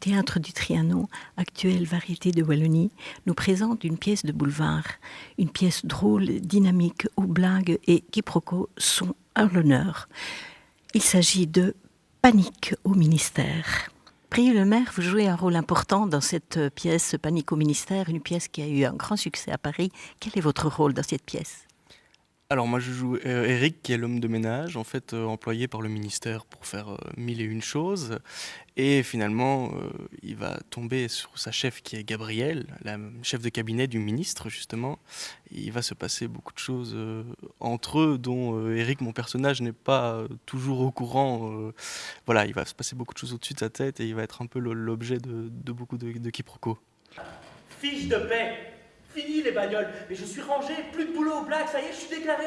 Théâtre du Trianon, actuelle variété de Wallonie, nous présente une pièce de boulevard. Une pièce drôle, dynamique, où blagues et quiproquos sont à l'honneur. Il s'agit de Panique au ministère. Prié Le Maire, vous jouez un rôle important dans cette pièce Panique au ministère, une pièce qui a eu un grand succès à Paris. Quel est votre rôle dans cette pièce ? Alors moi je joue Eric qui est l'homme de ménage, en fait employé par le ministère pour faire mille et une choses. Et finalement il va tomber sur sa chef qui est Gabrielle, la chef de cabinet du ministre justement. Et il va se passer beaucoup de choses entre eux dont Eric, mon personnage, n'est pas toujours au courant. Voilà, il va se passer beaucoup de choses au-dessus de sa tête et il va être un peu l'objet de beaucoup de quiproquos. Fiche de paix. Fini les bagnoles, mais je suis rangé, plus de boulot aux blagues, ça y est, je suis déclaré.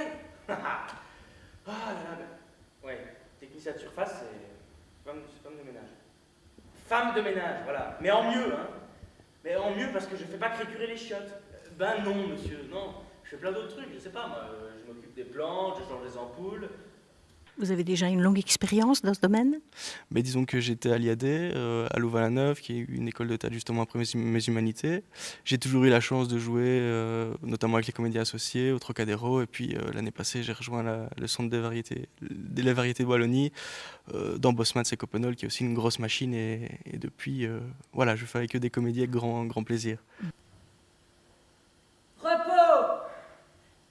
Ah là là, ouais, technicien de surface, c'est femme de ménage. Femme de ménage, voilà, mais en mieux, hein. Mais en mieux parce que je fais pas criturer les chiottes. Ben non, monsieur, non, je fais plein d'autres trucs, je sais pas, moi, je m'occupe des plantes, je change les ampoules. Vous avez déjà une longue expérience dans ce domaine ? Mais disons que j'étais à l'IAD, à Louvain-la-Neuve, qui est une école de théâtre justement après mes humanités. J'ai toujours eu la chance de jouer, notamment avec les comédiens associés, au Trocadéro. Et puis l'année passée, j'ai rejoint le centre des variétés de Wallonie, dans Bosmans et Coppenol, qui est aussi une grosse machine. Et depuis, voilà, je fais avec eux des comédies avec grand plaisir. Repos.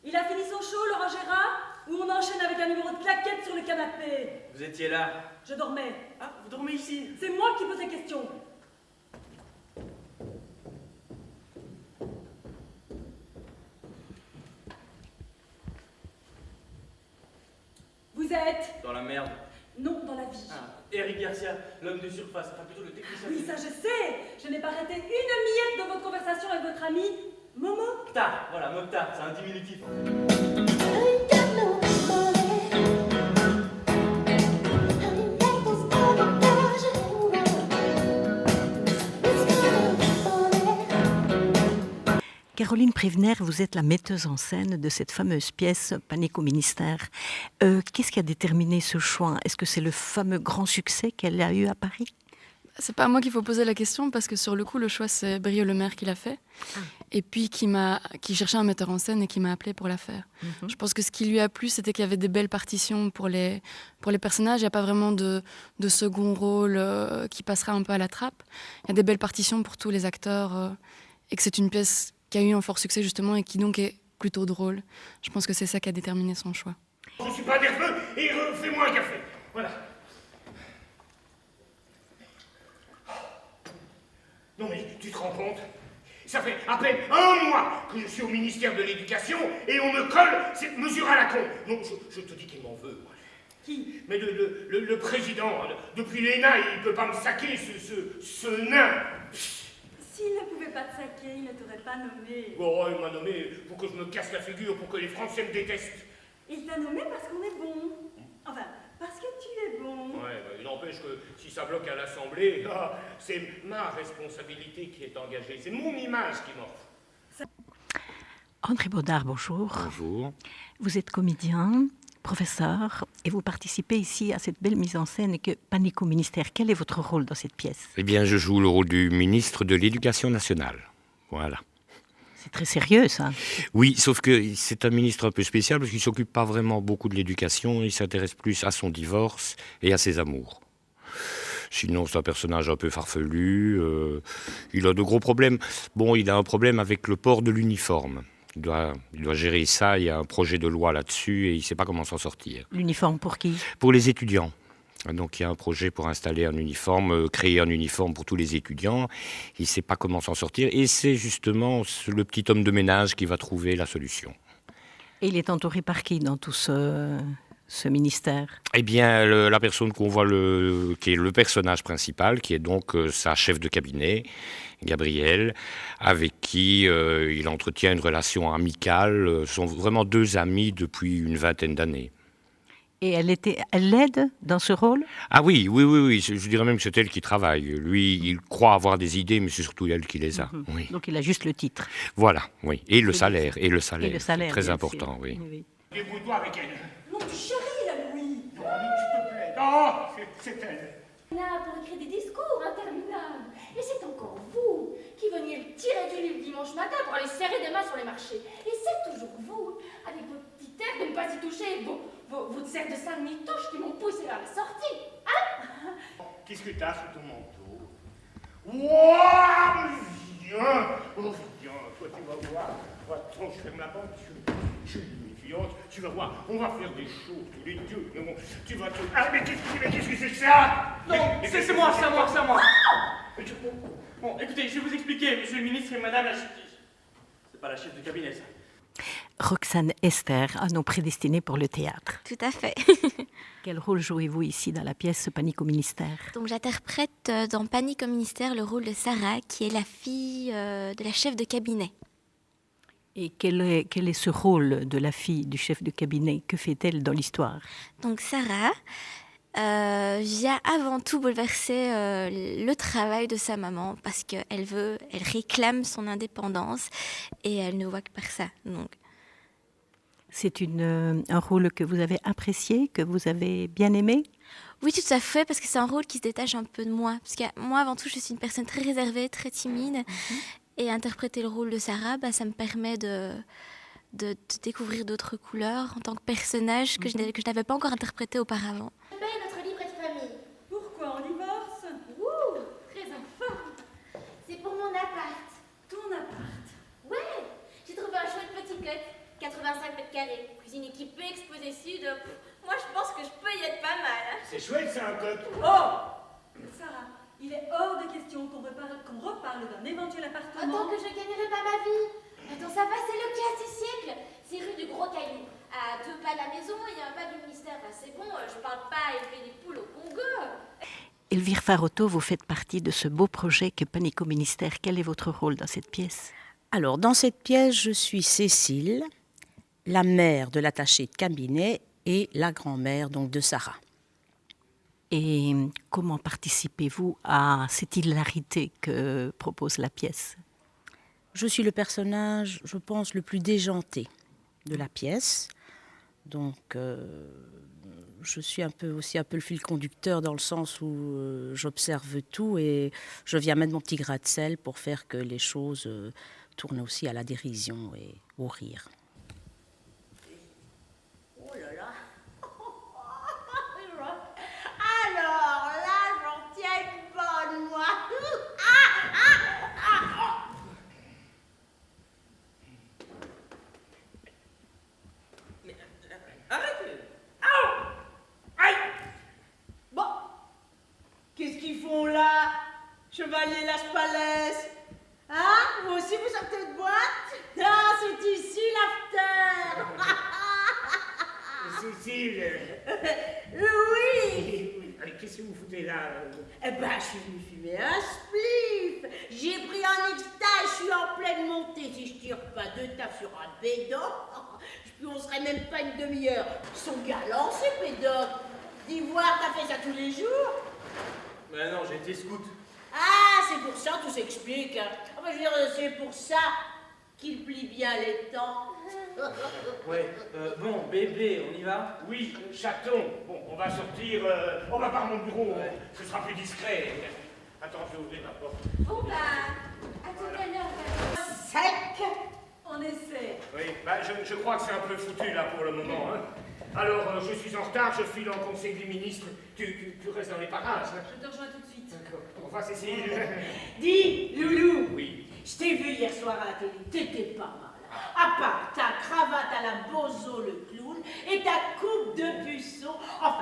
Il a fini son show, Laurent Gérard ? Ou on enchaîne avec un numéro de claquette sur le canapé ? Vous étiez là. Je dormais. Ah, vous dormez ici? C'est moi qui pose les questions. Vous êtes ? Dans la merde. Non, dans la vie. Ah, Eric Garcia, l'homme de surface, enfin plutôt le technicien. Oui, ça je sais. Je n'ai pas arrêté une miette de votre conversation avec votre ami Momo. Mokhtar, voilà, Mokhtar, c'est un diminutif. Caroline Prévenère, vous êtes la metteuse en scène de cette fameuse pièce Panique au ministère. Qu'est-ce qui a déterminé ce choix ? Est-ce que c'est le fameux grand succès qu'elle a eu à Paris ? C'est pas à moi qu'il faut poser la question parce que sur le coup, le choix, c'est Prié Le Maire qui l'a fait. Et puis qui cherchait un metteur en scène et qui m'a appelé pour la faire. Je pense que ce qui lui a plu, c'était qu'il y avait des belles partitions pour les personnages. Il n'y a pas vraiment de second rôle qui passerait un peu à la trappe. Il y a des belles partitions pour tous les acteurs et que c'est une pièce qui a eu un fort succès justement et qui donc est plutôt drôle. Je pense que c'est ça qui a déterminé son choix. Je suis pas nerveux et fais-moi un café. Voilà. Non mais tu te rends compte ? Ça fait à peine un mois que je suis au ministère de l'Éducation et on me colle cette mesure à la con. Non, je te dis qu'il m'en veut, moi. Qui ? Mais le président, depuis l'ENA, il peut pas me saquer, ce nain. S'il ne pouvait pas te saquer, il ne t'aurait pas nommé. Oh, il m'a nommé pour que je me casse la figure, pour que les Français me détestent. Il t'a nommé parce qu'on est bon. Enfin, parce que tu es bon. Ouais, bah, il n'empêche que si ça bloque à l'Assemblée, c'est ma responsabilité qui est engagée. C'est mon image qui m'offre. André Baudard, bonjour. Bonjour. Vous êtes comédien, professeur, et vous participez ici à cette belle mise en scène que Panique au ministère. Quel est votre rôle dans cette pièce ? Eh bien, je joue le rôle du ministre de l'Éducation nationale. Voilà. C'est très sérieux, ça. Oui, sauf que c'est un ministre un peu spécial parce qu'il ne s'occupe pas vraiment beaucoup de l'éducation. Il s'intéresse plus à son divorce et à ses amours. Sinon, c'est un personnage un peu farfelu. Il a de gros problèmes. Bon, il a un problème avec le port de l'uniforme. Il doit gérer ça. Il y a un projet de loi là-dessus et il ne sait pas comment s'en sortir. L'uniforme pour qui ? Pour les étudiants. Donc il y a un projet pour installer un uniforme, créer un uniforme pour tous les étudiants. Il ne sait pas comment s'en sortir. Et c'est justement le petit homme de ménage qui va trouver la solution. Et il est entouré par qui dans tout ce ministère ? Eh bien, la personne qu'on voit, qui est le personnage principal, qui est donc sa chef de cabinet, Gabrielle, avec qui il entretient une relation amicale. Ce sont vraiment deux amis depuis une vingtaine d'années. Et elle l'aide dans ce rôle ? Ah oui. Je dirais même que c'est elle qui travaille. Lui, il croit avoir des idées, mais c'est surtout elle qui les a. Oui. Donc il a juste le titre. Voilà, oui. Et le salaire. Très important, sûr. Oui. Débrouille-toi avec elle. Non, tu chéris, la Louis. Non, s'il te plaît. Non, c'est elle. Là, pour écrire des discours interminables. Et c'est encore vous qui veniez le tirer du lit le dimanche matin pour aller serrer des mains sur les marchés. Et c'est toujours vous, avec votre petite tête de ne pas y toucher, votre serre de Saint-Denis-Touche qui m'ont poussé vers la sortie. Hein? Qu'est-ce que t'as sous ton manteau? Ouah, viens! Oh, viens, toi tu vas voir. Attends, je ferme la porte, je suis une méfiante, tu vas voir, on va faire des choses tous les deux. Mais bon, tu vas te... Ah, mais qu'est-ce que c'est que ça? Non, c'est moi, c'est à moi. Bon, écoutez, je vais vous expliquer, monsieur le ministre et madame la chef. C'est pas la chef de cabinet, ça. Roxane Esther, un nom prédestiné pour le théâtre. Tout à fait. Quel rôle jouez-vous ici dans la pièce Panique au ministère? Donc j'interprète dans Panique au ministère le rôle de Sarah, qui est la fille de la chef de cabinet. Et quel est ce rôle de la fille du chef de cabinet? Que fait-elle dans l'histoire? Donc Sarah vient avant tout bouleverser le travail de sa maman parce qu'elle réclame son indépendance et elle ne voit que par ça. Donc. C'est un rôle que vous avez apprécié, que vous avez bien aimé? Oui, tout à fait, parce que c'est un rôle qui se détache un peu de moi. Parce que moi, avant tout, je suis une personne très réservée, très timide. Et interpréter le rôle de Sarah, ça me permet de découvrir d'autres couleurs en tant que personnage que je n'avais pas encore interprété auparavant. Notre livret de famille. Pourquoi on divorce? Ouh, très en forme. C'est pour mon appart. Ton appart. Ouais, j'ai trouvé un chouette petit cut, 85 mètres carrés, cuisine équipée, exposé sud. Moi, je pense que je peux y être pas mal. Hein. C'est chouette, ça, un coq. Oh! Sarah, il est hors de question qu'on reparle d'un éventuel appartement. Tant que je gagnerai pas ma vie. Attends, ça va, c'est le cas du siècle. C'est rue du Gros Caillou. À 2 pas de la maison, il y a un pas du ministère. C'est bon, je parle pas à élever des poules au Congo. Elvire Farotto, vous faites partie de ce beau projet que Panique au ministère. Quel est votre rôle dans cette pièce? Alors, dans cette pièce, je suis Cécile, la mère de l'attachée de cabinet et la grand-mère donc de Sarah. Et comment participez-vous à cette hilarité que propose la pièce? Je suis le personnage, je pense, le plus déjanté de la pièce. Donc, je suis aussi un peu le fil conducteur dans le sens où j'observe tout et je viens mettre mon petit grain de sel pour faire que les choses tournent aussi à la dérision et au rire. Oh là là. Alors là, j'en tiens une bonne, moi. Mais arrêtez. Aouh! Aïe! Bon, qu'est-ce qu'ils font là, chevalier Las Palais? Hein? Vous aussi vous sortez de boîte? Ah, c'est ici l'after. Cécile. Oui. Allez, qu'est-ce que vous foutez là? Eh ben, je suis venue fumer un spliff. J'ai pris un extra, je suis en pleine montée. Si je tire pas deux taffes sur un pédo, je pioncerai même pas une demi-heure. Ils sont galants, ces pédos. D'Ivoire, t'as fait ça tous les jours? Mais non, j'ai été scout. Ah, c'est pour ça, tout s'explique. Enfin, je veux dire, c'est pour ça qu'il plie bien les temps. Ouais, bon, bébé, on y va? Oui, chaton. Bon, on va sortir, on va par mon bureau, ce sera plus discret. Attends, je vais ouvrir la porte. Bon, à tout à l'heure. Sec. On essaie. Oui, je crois que c'est un peu foutu là pour le moment. Hein. Alors, je suis en retard, je file en conseil des ministres. Tu restes dans les parages. Hein. Je te rejoins tout de suite. D'accord. Au revoir, Cécile. Dis, Loulou. Oui. Je t'ai vu hier soir à la télé, t'étais pas mal. À part ta cravate à la Bozo le clown et ta coupe de puceau, enfin